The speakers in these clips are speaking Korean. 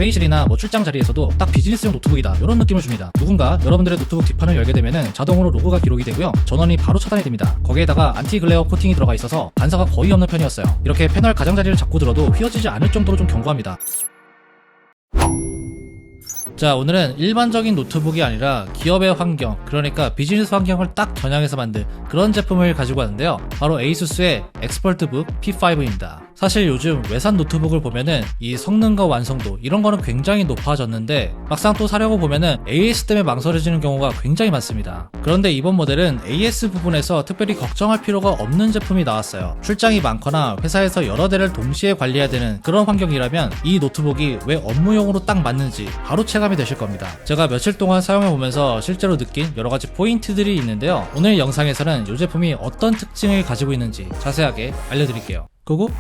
회의실이나 뭐 출장 자리에서도 딱 비즈니스용 노트북이다 이런 느낌을 줍니다. 누군가 여러분들의 노트북 뒷판을 열게 되면은 자동으로 로고가 기록이 되고요, 전원이 바로 차단이 됩니다. 거기에다가 안티 글레어 코팅이 들어가 있어서 반사가 거의 없는 편이었어요. 이렇게 패널 가장자리를 잡고 들어도 휘어지지 않을 정도로 좀 견고합니다. 자, 오늘은 일반적인 노트북이 아니라 기업의 환경, 그러니까 비즈니스 환경을 딱 겨냥해서 만든 그런 제품을 가지고 왔는데요, 바로 에이수스의 엑스퍼트북 P5입니다. 사실 요즘 외산 노트북을 보면은 이 성능과 완성도 이런 거는 굉장히 높아졌는데 막상 또 사려고 보면은 AS 때문에 망설여지는 경우가 굉장히 많습니다. 그런데 이번 모델은 AS 부분에서 특별히 걱정할 필요가 없는 제품이 나왔어요. 출장이 많거나 회사에서 여러 대를 동시에 관리해야 되는 그런 환경이라면 이 노트북이 왜 업무용으로 딱 맞는지 바로 체감이 되실 겁니다. 제가 며칠 동안 사용해보면서 실제로 느낀 여러가지 포인트들이 있는데요, 오늘 영상에서는 이 제품이 어떤 특징을 가지고 있는지 자세하게 알려드릴게요. 고고!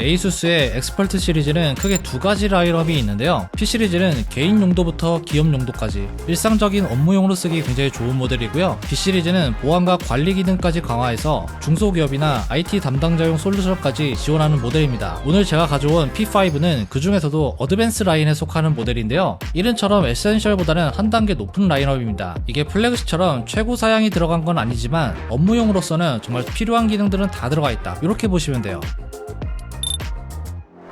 에이수스의 엑스퍼트 시리즈는 크게 두 가지 라인업이 있는데요, P 시리즈는 개인 용도부터 기업 용도까지 일상적인 업무용으로 쓰기 굉장히 좋은 모델이고요, B 시리즈는 보안과 관리 기능까지 강화해서 중소기업이나 IT 담당자용 솔루션까지 지원하는 모델입니다. 오늘 제가 가져온 P5는 그 중에서도 어드밴스 라인에 속하는 모델인데요, 이른처럼 에센셜보다는 한 단계 높은 라인업입니다. 이게 플래그십처럼 최고 사양이 들어간 건 아니지만 업무용으로서는 정말 필요한 기능들은 다 들어가 있다, 이렇게 보시면 돼요.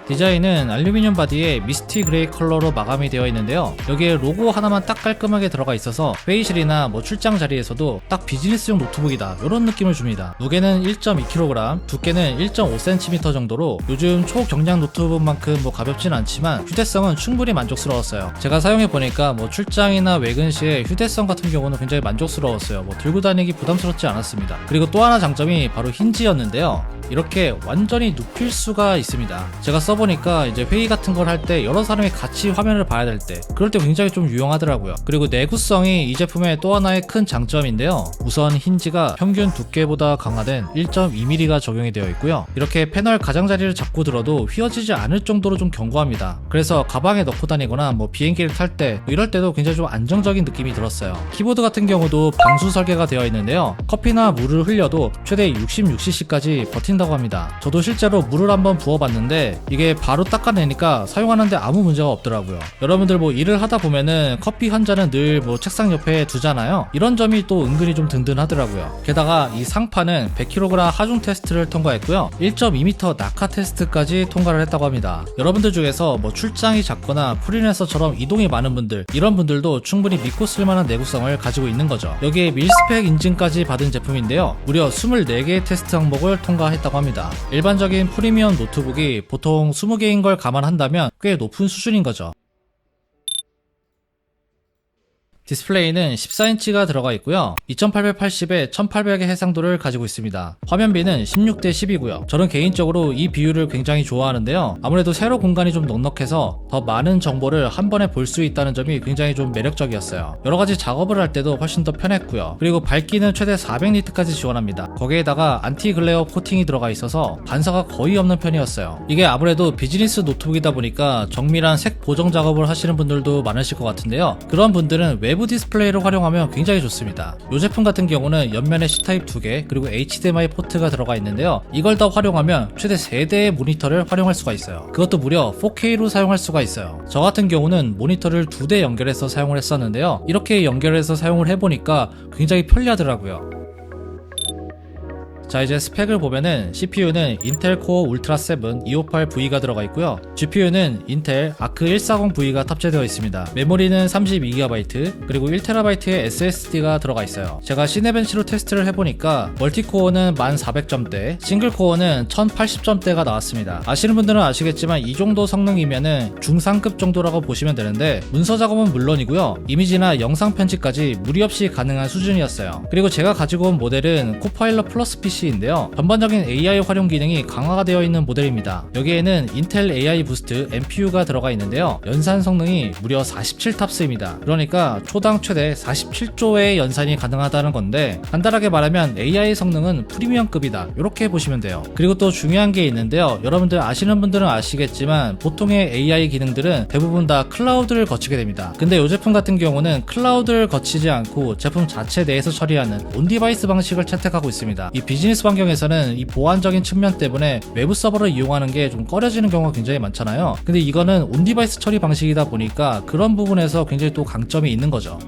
디자인은 알루미늄 바디에 미스티 그레이 컬러로 마감이 되어 있는데요, 여기에 로고 하나만 딱 깔끔하게 들어가 있어서 회의실이나 뭐 출장 자리에서도 딱 비즈니스용 노트북이다 이런 느낌을 줍니다. 무게는 1.2kg, 두께는 1.5cm 정도로 요즘 초경량 노트북만큼 뭐 가볍진 않지만 휴대성은 충분히 만족스러웠어요. 제가 사용해보니까 뭐 출장이나 외근 시에 휴대성 같은 경우는 굉장히 만족스러웠어요. 뭐 들고 다니기 부담스럽지 않았습니다. 그리고 또 하나 장점이 바로 힌지였는데요, 이렇게 완전히 눕힐 수가 있습니다. 제가 써보니까 이제 회의 같은 걸 할 때 여러 사람이 같이 화면을 봐야 될 때 그럴 때 굉장히 좀 유용하더라고요. 그리고 내구성이 이 제품의 또 하나의 큰 장점인데요, 우선 힌지가 평균 두께보다 강화된 1.2mm가 적용이 되어 있고요, 이렇게 패널 가장자리를 잡고 들어도 휘어지지 않을 정도로 좀 견고합니다. 그래서 가방에 넣고 다니거나 뭐 비행기를 탈 때 이럴 때도 굉장히 좀 안정적인 느낌이 들었어요. 키보드 같은 경우도 방수 설계가 되어 있는데요, 커피나 물을 흘려도 최대 66cc까지 버틴다고 합니다. 저도 실제로 물을 한번 부어봤는데 이게 바로 닦아내니까 사용하는데 아무 문제가 없더라고요. 여러분들 뭐 일을 하다 보면은 커피 한 잔은 늘 뭐 책상 옆에 두잖아요. 이런 점이 또 은근히 좀 든든하더라고요. 게다가 이 상판은 100kg 하중 테스트를 통과했고요, 1.2m 낙하 테스트까지 통과를 했다고 합니다. 여러분들 중에서 뭐 출장이 잦거나 프리랜서처럼 이동이 많은 분들, 이런 분들도 충분히 믿고 쓸만한 내구성을 가지고 있는 거죠. 여기에 밀스펙 인증까지 받은 제품인데요, 무려 24개의 테스트 항목을 통과했다고 합니다. 일반적인 프리미엄 노트북이 보통 20개인 걸 감안한다면 꽤 높은 수준인 거죠. 디스플레이는 14인치가 들어가 있고요, 2880에 1800의 해상도를 가지고 있습니다. 화면비는 16:10이고요 저는 개인적으로 이 비율을 굉장히 좋아하는데요, 아무래도 세로 공간이 좀 넉넉해서 더 많은 정보를 한 번에 볼 수 있다는 점이 굉장히 좀 매력적이었어요. 여러가지 작업을 할 때도 훨씬 더 편했고요, 그리고 밝기는 최대 400니트까지 지원합니다. 거기에다가 안티 글레어 코팅이 들어가 있어서 반사가 거의 없는 편이었어요. 이게 아무래도 비즈니스 노트북이다 보니까 정밀한 색 보정 작업을 하시는 분들도 많으실 것 같은데요, 그런 분들은 외부 디스플레이를 활용하면 굉장히 좋습니다. 이 제품 같은 경우는 옆면에 C타입 2개 그리고 HDMI 포트가 들어가 있는데요, 이걸 다 활용하면 최대 3대의 모니터를 활용할 수가 있어요. 그것도 무려 4K로 사용할 수가 있어요. 저 같은 경우는 모니터를 2대 연결해서 사용을 했었는데요, 이렇게 연결해서 사용을 해보니까 굉장히 편리하더라고요. 자, 이제 스펙을 보면은 CPU는 인텔 코어 울트라 7 258V가 들어가 있고요, GPU는 인텔 아크 140V가 탑재되어 있습니다. 메모리는 32GB 그리고 1TB의 SSD가 들어가 있어요. 제가 시네벤치로 테스트를 해보니까 멀티코어는 1400점대, 싱글코어는 1080점대가 나왔습니다. 아시는 분들은 아시겠지만 이 정도 성능이면은 중상급 정도라고 보시면 되는데, 문서 작업은 물론이고요, 이미지나 영상 편집까지 무리 없이 가능한 수준이었어요. 그리고 제가 가지고 온 모델은 코파일럿 플러스 PC 인데요, 전반적인 AI 활용 기능이 강화가 되어 있는 모델입니다. 여기에는 인텔 AI 부스트 NPU가 들어가 있는데요, 연산 성능이 무려 47탑스입니다. 그러니까 초당 최대 47조의 연산이 가능하다는 건데, 간단하게 말하면 AI 성능은 프리미엄급이다 이렇게 보시면 돼요. 그리고 또 중요한 게 있는데요, 여러분들 아시는 분들은 아시겠지만 보통의 AI 기능들은 대부분 다 클라우드를 거치게 됩니다. 근데 이 제품 같은 경우는 클라우드를 거치지 않고 제품 자체 내에서 처리하는 온디바이스 방식을 채택하고 있습니다. 이 비즈니스 비즈니스 환경에서는 이 보안적인 측면 때문에 외부 서버를 이용하는 게 좀 꺼려지는 경우가 굉장히 많잖아요. 근데 이거는 온디바이스 처리 방식이다 보니까 그런 부분에서 굉장히 또 강점이 있는 거죠.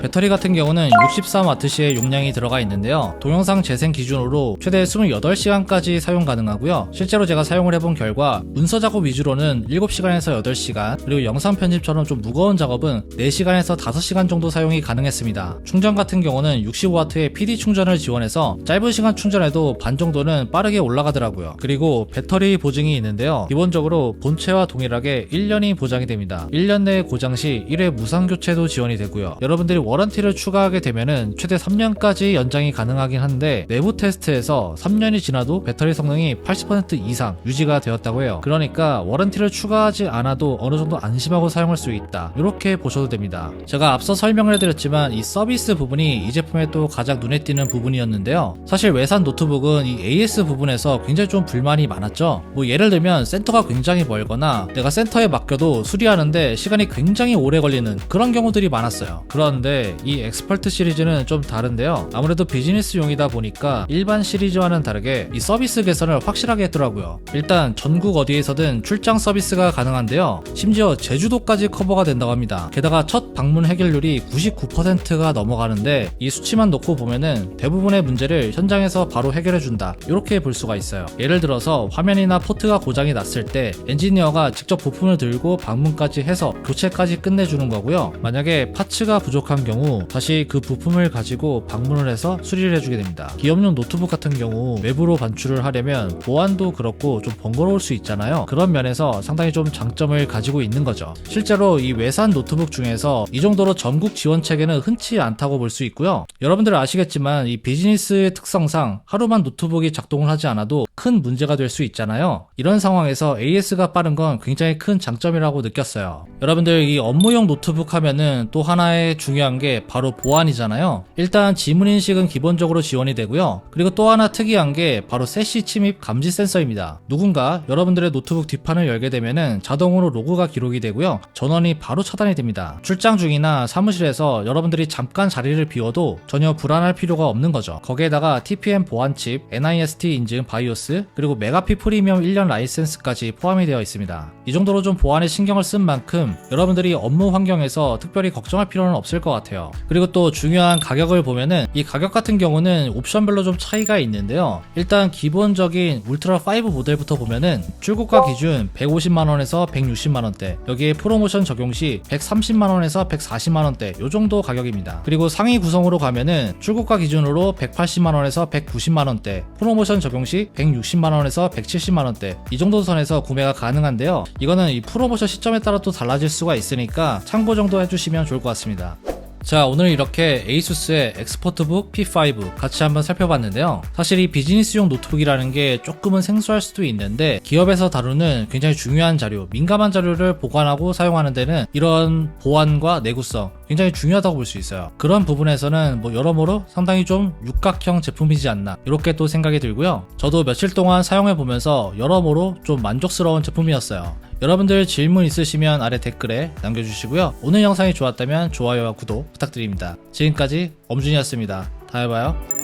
배터리 같은 경우는 64W의 용량이 들어가 있는데요. 동영상 재생 기준으로 최대 28시간까지 사용 가능하고요. 실제로 제가 사용을 해본 결과 문서 작업 위주로는 7시간에서 8시간, 그리고 영상 편집처럼 좀 무거운 작업은 4시간에서 5시간 정도 사용이 가능했습니다. 충전 같은 경우는 65W의 PD 충전을 지원해서 짧은 시간 충전해도 반 정도는 빠르게 올라가더라고요. 그리고 배터리 보증이 있는데요. 기본적으로 본체와 동일하게 1년이 보장이 됩니다. 1년 내에 고장 시 1회 무상 교체도 지원이 되고요. 여러분들이 워런티를 추가하게 되면은 최대 3년까지 연장이 가능하긴 한데, 내부 테스트에서 3년이 지나도 배터리 성능이 80% 이상 유지가 되었다고 해요. 그러니까 워런티를 추가하지 않아도 어느 정도 안심하고 사용할 수 있다, 이렇게 보셔도 됩니다. 제가 앞서 설명을 해드렸지만 이 서비스 부분이 이 제품의 또 가장 눈에 띄는 부분이었는데요. 사실 외산 노트북은 이 AS 부분에서 굉장히 좀 불만이 많았죠. 뭐 예를 들면 센터가 굉장히 멀거나 내가 센터에 맡겨도 수리하는데 시간이 굉장히 오래 걸리는 그런 경우들이 많았어요. 그런데 이 엑스퍼트 시리즈는 좀 다른데요. 아무래도 비즈니스용이다 보니까 일반 시리즈와는 다르게 이 서비스 개선을 확실하게 했더라고요. 일단 전국 어디에서든 출장 서비스가 가능한데요. 심지어 제주도까지 커버가 된다고 합니다. 게다가 첫 방문 해결률이 99%가 넘어가는데, 이 수치만 놓고 보면은 대부분의 문제를 현장에서 바로 해결해준다, 이렇게 볼 수가 있어요. 예를 들어서 화면이나 포트가 고장이 났을 때 엔지니어가 직접 부품을 들고 방문까지 해서 교체까지 끝내주는 거고요. 만약에 파츠가 부족한 경우 다시 그 부품을 가지고 방문을 해서 수리를 해주게 됩니다. 기업용 노트북 같은 경우 외부로 반출을 하려면 보안도 그렇고 좀 번거로울 수 있잖아요. 그런 면에서 상당히 좀 장점을 가지고 있는 거죠. 실제로 이 외산 노트북 중에서 이 정도로 전국 지원 체계는 흔치 않다고 볼 수 있고요. 여러분들 아시겠지만 이 비즈니스의 특성상 하루만 노트북이 작동을 하지 않아도 큰 문제가 될 수 있잖아요. 이런 상황에서 AS가 빠른 건 굉장히 큰 장점이라고 느꼈어요. 여러분들 이 업무용 노트북 하면은 또 하나의 중요한 게 바로 보안이잖아요. 일단 지문 인식은 기본적으로 지원이 되고요. 그리고 또 하나 특이한 게 바로 세시 침입 감지 센서입니다. 누군가 여러분들의 노트북 뒷판을 열게 되면은 자동으로 로그가 기록이 되고요. 전원이 바로 차단이 됩니다. 출장 중이나 사무실에서 여러분들이 잠깐 자리를 비워도 전혀 불안할 필요가 없는 거죠. 거기에다가 TPM 보안칩, NIST 인증 바이오스, 그리고 메가피 프리미엄 1년 라이센스까지 포함이 되어 있습니다. 이 정도로 좀 보안에 신경을 쓴 만큼 여러분들이 업무 환경에서 특별히 걱정할 필요는 없을 것 같아요. 그리고 또 중요한 가격을 보면은 이 가격 같은 경우는 옵션별로 좀 차이가 있는데요. 일단 기본적인 울트라 5 모델부터 보면은 출고가 기준 150만원에서 160만원대, 여기에 프로모션 적용 시 130만원에서 140만원대 요 정도 가격입니다. 그리고 상위 구성으로 가면은 출고가 기준으로 180만원에서 190만원대, 프로모션 적용 시 160만원에서 170만원대 이 정도 선에서 구매가 가능한데요. 이거는 이 프로모션 시점에 따라 또 달라질 수가 있으니까 참고 정도 해주시면 좋을 것 같습니다. 자, 오늘 이렇게 에이수스의 엑스퍼트북 P5 같이 한번 살펴봤는데요. 사실 이 비즈니스용 노트북이라는 게 조금은 생소할 수도 있는데, 기업에서 다루는 굉장히 중요한 자료, 민감한 자료를 보관하고 사용하는 데는 이런 보안과 내구성 굉장히 중요하다고 볼 수 있어요. 그런 부분에서는 뭐 여러모로 상당히 좀 육각형 제품이지 않나, 이렇게 또 생각이 들고요. 저도 며칠 동안 사용해보면서 여러모로 좀 만족스러운 제품이었어요. 여러분들 질문 있으시면 아래 댓글에 남겨주시고요. 오늘 영상이 좋았다면 좋아요와 구독 부탁드립니다. 지금까지 엄준이었습니다. 다음에 봐요.